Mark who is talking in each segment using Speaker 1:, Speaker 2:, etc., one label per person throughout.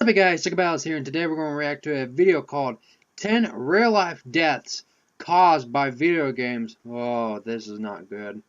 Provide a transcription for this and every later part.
Speaker 1: Hey guys, Chickaball's here, and today we're going to react to a video called 10 Real Life Deaths Caused by Video Games. Oh, this is not good.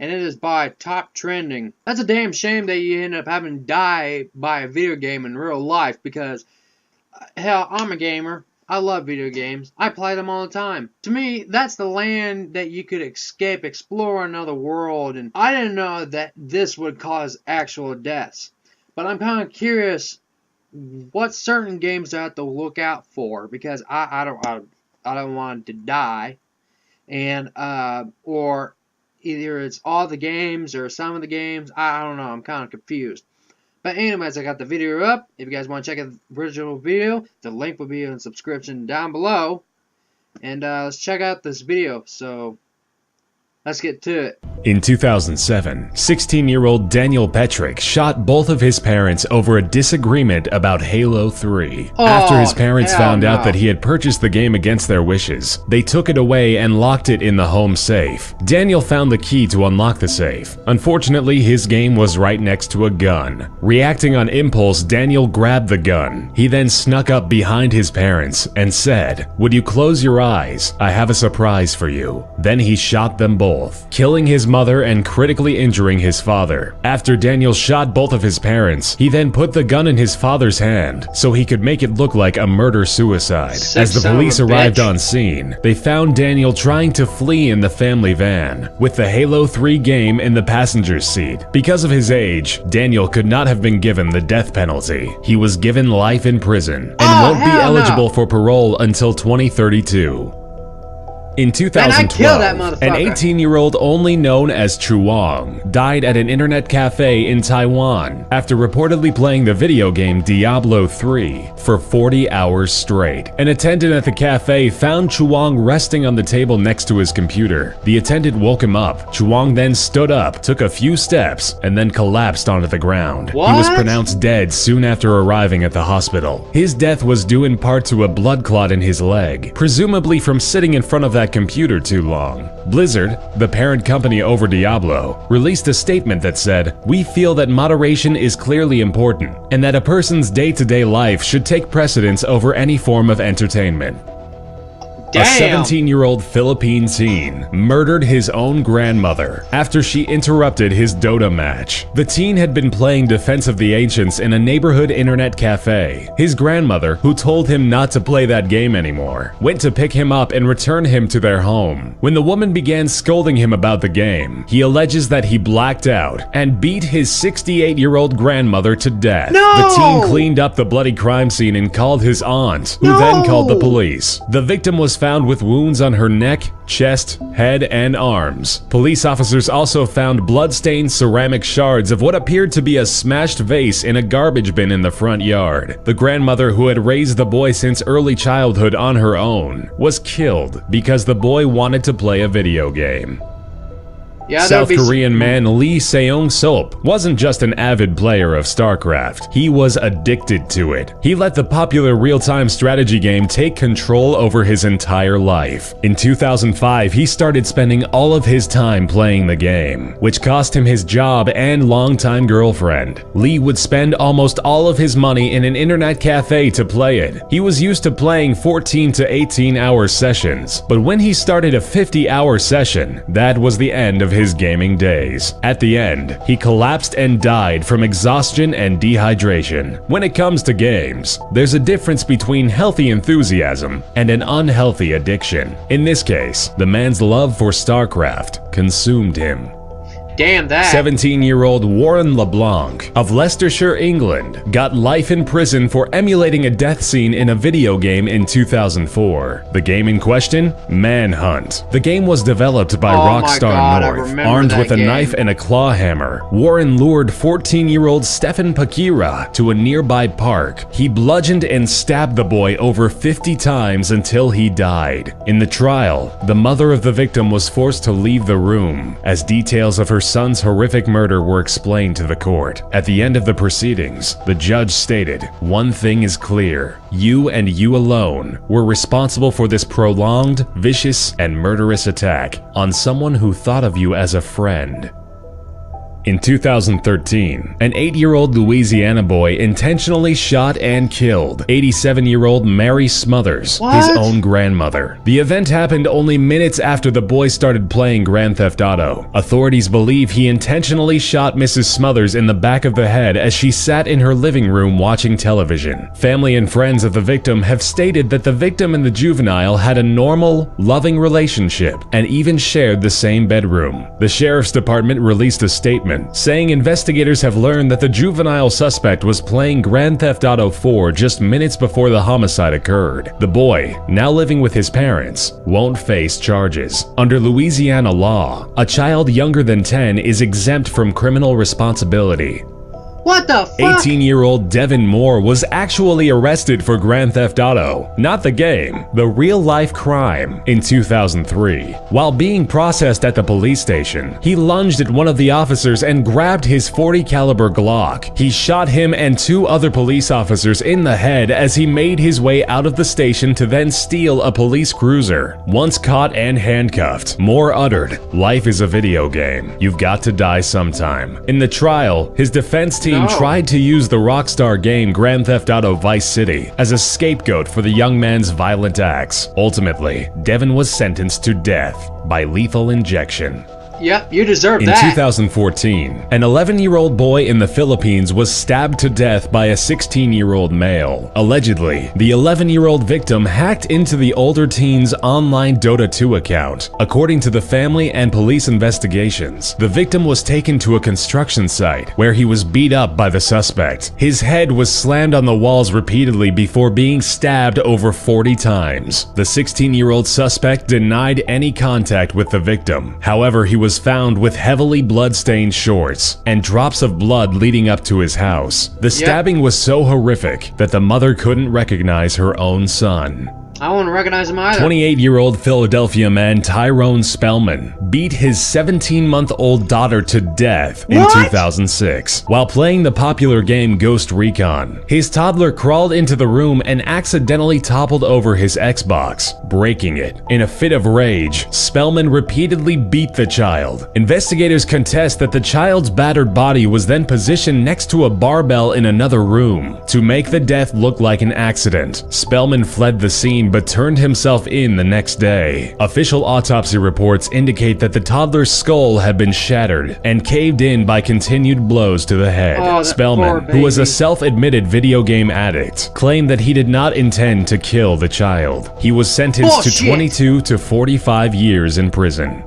Speaker 1: And it is by Top Trending. That's a damn shame that you end up having to die by a video game in real life because, hell, I'm a gamer. I love video games. I play them all the time. To me, that's the land that you could escape, explore another world, and I didn't know that this would cause actual deaths. But I'm kind of curious what certain games I have to look out for, because I don't want to die, and or either it's all the games or some of the games. I don't know. I'm kind of confused. But anyways, I got the video up. If you guys want to check out the original video, the link will be in the description down below. And let's check out this video. So let's get to it.
Speaker 2: In 2007, 16-year-old Daniel Petrick shot both of his parents over a disagreement about Halo 3. After his parents found out that he had purchased the game against their wishes, they took it away and locked it in the home safe. Daniel found the key to unlock the safe. Unfortunately, his game was right next to a gun. Reacting on impulse, Daniel grabbed the gun. He then snuck up behind his parents and said, "Would you close your eyes? I have a surprise for you." Then he shot them both, killing his mother and critically injuring his father. After Daniel shot both of his parents, he then put the gun in his father's hand so he could make it look like a murder-suicide. As the police arrived on scene, they found Daniel trying to flee in the family van, with the Halo 3 game in the passenger's seat. Because of his age, Daniel could not have been given the death penalty. He was given life in prison and won't be eligible for parole until 2032. In 2012, an 18-year-old only known as Chuang died at an internet cafe in Taiwan after reportedly playing the video game Diablo 3 for 40 hours straight. An attendant at the cafe found Chuang resting on the table next to his computer. The attendant woke him up. Chuang then stood up, took a few steps, and then collapsed onto the ground. He was pronounced dead soon after arriving at the hospital. His death was due in part to a blood clot in his leg, presumably from sitting in front of that computer too long. Blizzard, the parent company over Diablo, released a statement that said, "We feel that moderation is clearly important, and that a person's day-to-day life should take precedence over any form of entertainment." A 17-year-old Philippine teen murdered his own grandmother after she interrupted his Dota match. The teen had been playing Defense of the Ancients in a neighborhood internet cafe. His grandmother, who told him not to play that game anymore, went to pick him up and return him to their home. When the woman began scolding him about the game, he alleges that he blacked out and beat his 68-year-old grandmother to death. The teen cleaned up the bloody crime scene and called his aunt, who then called the police. The victim was found with wounds on her neck, chest, head, and arms. Police officers also found blood-stained ceramic shards of what appeared to be a smashed vase in a garbage bin in the front yard. The grandmother, who had raised the boy since early childhood on her own, was killed because the boy wanted to play a video game. South Korean man Lee Seong-sop wasn't just an avid player of StarCraft, he was addicted to it. He let the popular real-time strategy game take control over his entire life. In 2005, he started spending all of his time playing the game, which cost him his job and longtime girlfriend. Lee would spend almost all of his money in an internet cafe to play it. He was used to playing 14 to 18-hour sessions, but when he started a 50-hour session, that was the end of his gaming days. At the end, he collapsed and died from exhaustion and dehydration. When it comes to games, there's a difference between healthy enthusiasm and an unhealthy addiction. In this case, the man's love for StarCraft consumed him.
Speaker 1: Damn that.
Speaker 2: 17-year-old Warren LeBlanc of Leicestershire, England, got life in prison for emulating a death scene in a video game in 2004. The game in question? Manhunt. The game was developed by Rockstar North. Armed with a knife and a claw hammer, Warren lured 14-year-old Stefan Pakira to a nearby park. He bludgeoned and stabbed the boy over 50 times until he died. In the trial, the mother of the victim was forced to leave the room as details of her son's horrific murder were explained to the court. At the end of the proceedings, the judge stated, "One thing is clear. You and you alone were responsible for this prolonged, vicious, and murderous attack on someone who thought of you as a friend." In 2013, an 8-year-old Louisiana boy intentionally shot and killed 87-year-old Mary Smothers, his own grandmother. The event happened only minutes after the boy started playing Grand Theft Auto. Authorities believe he intentionally shot Mrs. Smothers in the back of the head as she sat in her living room watching television. Family and friends of the victim have stated that the victim and the juvenile had a normal, loving relationship and even shared the same bedroom. The sheriff's department released a statement saying investigators have learned that the juvenile suspect was playing Grand Theft Auto 4 just minutes before the homicide occurred. The boy, now living with his parents, won't face charges. Under Louisiana law, a child younger than 10 is exempt from criminal responsibility.
Speaker 1: What the fuck?
Speaker 2: 18-year-old Devin Moore was actually arrested for Grand Theft Auto, not the game, the real-life crime, in 2003. While being processed at the police station, he lunged at one of the officers and grabbed his .40 caliber Glock. He shot him and 2 other police officers in the head as he made his way out of the station to then steal a police cruiser. Once caught and handcuffed, Moore uttered, "Life is a video game. You've got to die sometime." In the trial, his defense team tried to use the Rockstar game Grand Theft Auto Vice City as a scapegoat for the young man's violent acts. Ultimately, Devin was sentenced to death by lethal injection.
Speaker 1: Yep, you deserve that.
Speaker 2: In 2014, an 11-year-old boy in the Philippines was stabbed to death by a 16-year-old male. Allegedly, the 11-year-old victim hacked into the older teen's online Dota 2 account. According to the family and police investigations, the victim was taken to a construction site where he was beat up by the suspect. His head was slammed on the walls repeatedly before being stabbed over 40 times. The 16-year-old suspect denied any contact with the victim. However, he was found with heavily blood-stained shorts and drops of blood leading up to his house. The stabbing was so horrific that the mother couldn't recognize her own son.
Speaker 1: I won't recognize him either.
Speaker 2: 28-year-old Philadelphia man Tyrone Spellman beat his 17-month-old daughter to death in 2006 while playing the popular game Ghost Recon. His toddler crawled into the room and accidentally toppled over his Xbox, breaking it. In a fit of rage, Spellman repeatedly beat the child. Investigators contest that the child's battered body was then positioned next to a barbell in another room to make the death look like an accident. Spellman fled the scene but turned himself in the next day. Official autopsy reports indicate that the toddler's skull had been shattered and caved in by continued blows to the head. Spellman, who was a self-admitted video game addict, claimed that he did not intend to kill the child. He was sentenced to 22 to 45 years in prison.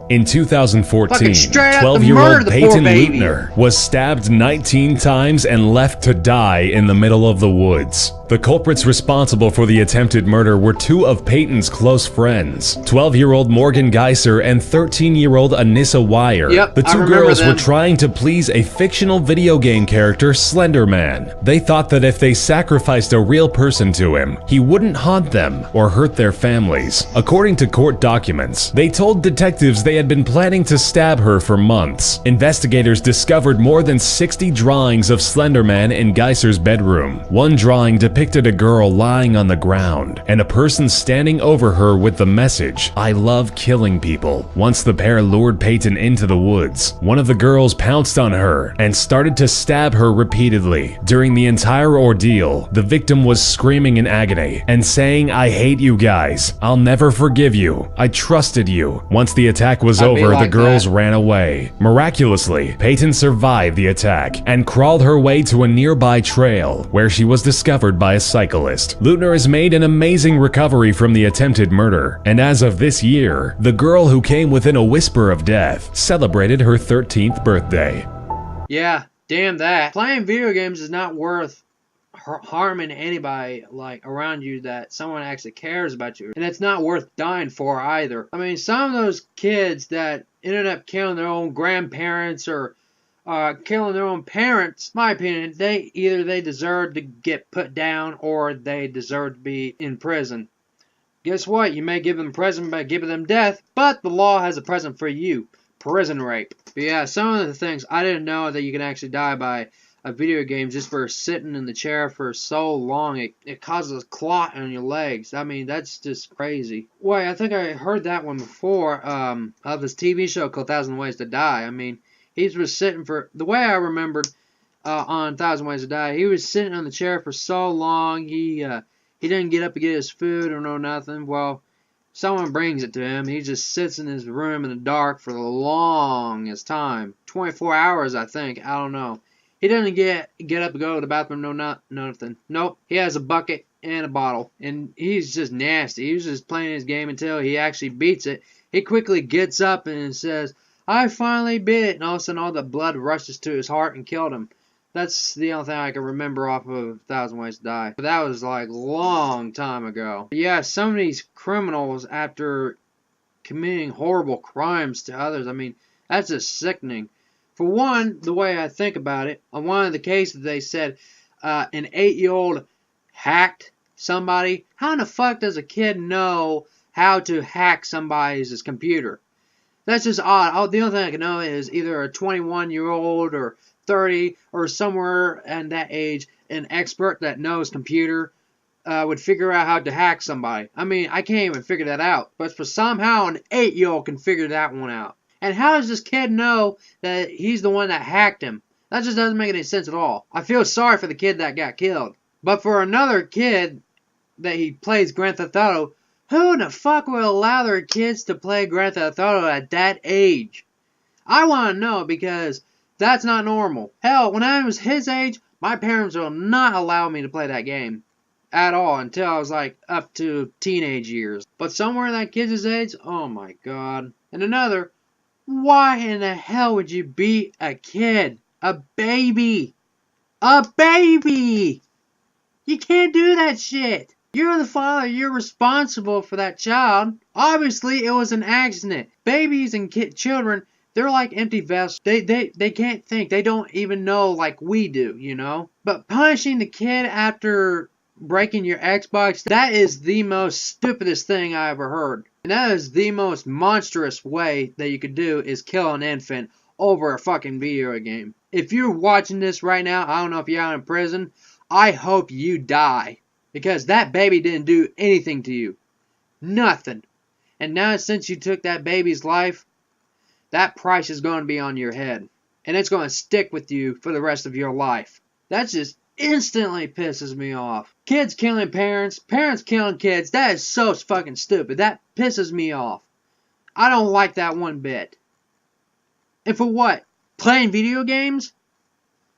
Speaker 2: In 2014, 12-year-old Peyton Leutner was stabbed 19 times and left to die in the middle of the woods. The culprits responsible for the attempted murder were 2 of Peyton's close friends, 12-year-old Morgan Geiser and 13-year-old Anissa Wire. The 2 girls were trying to please a fictional video game character, Slender Man. They thought that if they sacrificed a real person to him, he wouldn't haunt them or hurt their families. According to court documents, they told detectives they had been planning to stab her for months. Investigators discovered more than 60 drawings of Slender Man in Geiser's bedroom. One drawing depicted a girl lying on the ground and a person standing over her with the message, "I love killing people." Once the pair lured Peyton into the woods, one of the girls pounced on her and started to stab her repeatedly. During the entire ordeal, the victim was screaming in agony and saying, "I hate you guys. I'll never forgive you. I trusted you." Once the attack was over, the girls ran away. Miraculously, Peyton survived the attack and crawled her way to a nearby trail where she was discovered by a cyclist. Leutner has made an amazing recovery from the attempted murder, and as of this year, the girl who came within a whisper of death celebrated her 13th birthday.
Speaker 1: Yeah, damn that. Playing video games is not worth harming anybody like around you that someone actually cares about you, and it's not worth dying for either. I mean, some of those kids that ended up killing their own grandparents or killing their own parents, my opinion, they deserve to get put down or they deserve to be in prison. Guess what? You may give them prison by giving them death, but the law has a present for you: prison rape. But yeah, some of the things I didn't know that you can actually die by a video game just for sitting in the chair for so long. It causes a clot on your legs. I mean, that's just crazy. Wait, I think I heard that one before of this TV show called 1,000 Ways to Die. I mean, He was sitting for, the way I remembered on 1,000 Ways to Die, he was sitting on the chair for so long, he didn't get up to get his food or no nothing. Well, someone brings it to him. He just sits in his room in the dark for the longest time. 24 hours, I think. I don't know. He doesn't get up to go to the bathroom, nothing. Nope. He has a bucket and a bottle. And he's just nasty. He's just playing his game until he actually beats it. He quickly gets up and says, "I finally beat it." And all of a sudden, all the blood rushes to his heart and killed him. That's the only thing I can remember off of 1,000 Ways to Die. But that was like a long time ago. But yeah, some of these criminals, after committing horrible crimes to others, I mean, that's just sickening. For one, the way I think about it, on one of the cases they said an 8-year-old hacked somebody. How in the fuck does a kid know how to hack somebody's computer? That's just odd. The only thing I can know is either a 21-year-old or 30 or somewhere in that age, an expert that knows computer would figure out how to hack somebody. I mean, I can't even figure that out. But for somehow an 8-year-old can figure that one out. And how does this kid know that he's the one that hacked him? That just doesn't make any sense at all. I feel sorry for the kid that got killed. But for another kid that he plays Grand Theft Auto, who in the fuck will allow their kids to play Grand Theft Auto at that age? I want to know, because that's not normal. Hell, when I was his age, my parents will not allow me to play that game at all until I was like up to teenage years. But somewhere in that kid's age, oh my god. And another, why in the hell would you beat a kid? A baby! A baby! You can't do that shit! You're the father, you're responsible for that child. Obviously, it was an accident. Babies and children, they're like empty vessels. They can't think. They don't even know like we do, you know? But punishing the kid after breaking your Xbox, that is the most stupidest thing I ever heard. And that is the most monstrous way that you could do, is kill an infant over a fucking video game. If you're watching this right now, I don't know if you're out in prison, I hope you die. Because that baby didn't do anything to you. Nothing. And now since you took that baby's life, that price is going to be on your head. And it's going to stick with you for the rest of your life. That just instantly pisses me off. Kids killing parents, parents killing kids, that is so fucking stupid. That pisses me off. I don't like that one bit. And for what? Playing video games?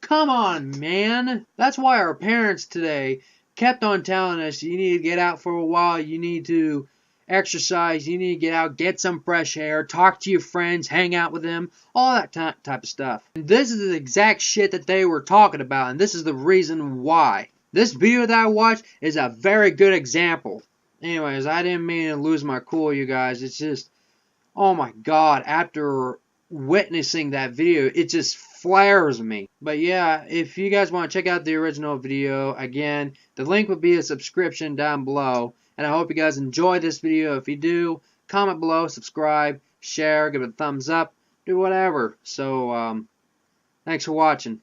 Speaker 1: Come on, man. That's why our parents today kept on telling us you need to get out for a while, you need to exercise, you need to get out, get some fresh air, talk to your friends, hang out with them, all that type of stuff. And this is the exact shit that they were talking about, and this is the reason why. This video that I watched is a very good example. Anyways, I didn't mean to lose my cool, you guys. It's just, oh my god, after witnessing that video, it just flares me. But yeah, if you guys want to check out the original video, again, the link will be a subscription down below. And I hope you guys enjoyed this video. If you do, comment below, subscribe, share, give it a thumbs up, do whatever. So, thanks for watching.